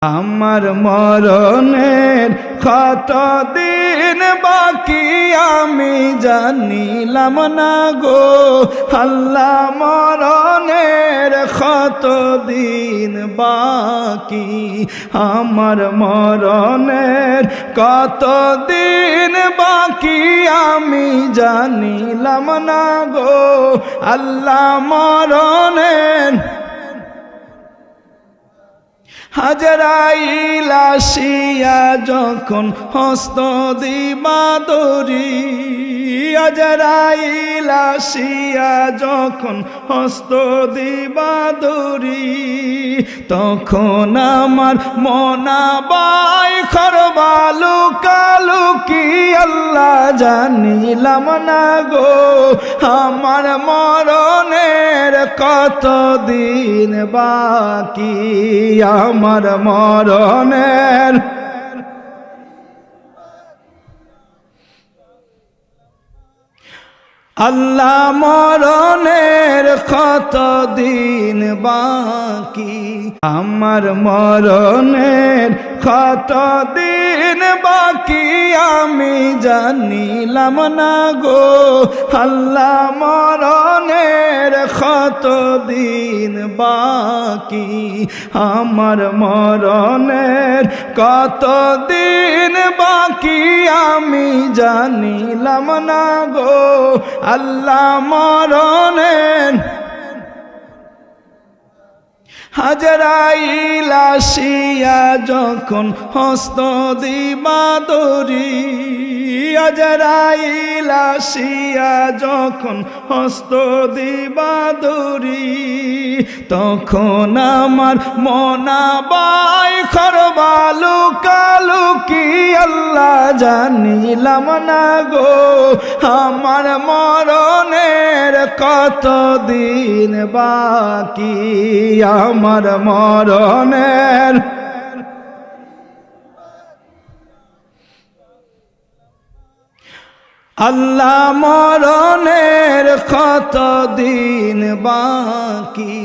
আমার মরণের কত দিন বাকি আমি জানিলাম না গো আল্লাহ, মরণের কত দিন বাকি, আমার মরণের কত দিন বাকি আমি জানিলাম না গো আল্লাহ, মরণের আজরাইল আসিয়া যখন হস্ত দিবা দরি, আজরাইল আসিয়া যখন হস্ত দিবা দরি, তখন আমার মনাবাই করবা লুকালুকি আল্লাহ জানিলাম না গো আমার মরণের কত দিন বাকি, আমার মরণের আল্লাহ মরণের কত দিন বাকি, আমার মরণের কত দিন বাকি আমি জানিলাম না গো আল্লাহ, মরণের কত দিন বাকি, আমার মরণের কত দিন বাকি আমি জানিলাম না গো আল্লাহ, মরণের আজরাইল আসিয়া যখন হস্ত দিবা দরি, আজরাইল আসিয়া যখন হস্ত দিবা দরি, তখন আমার মনাবাই করবা লুকালুকি আল্লাহ জানিলাম না গো আমার মরণের কত দিন বাকি, আমার মরণের আল্লাহ মরণের কত দিন বাকি।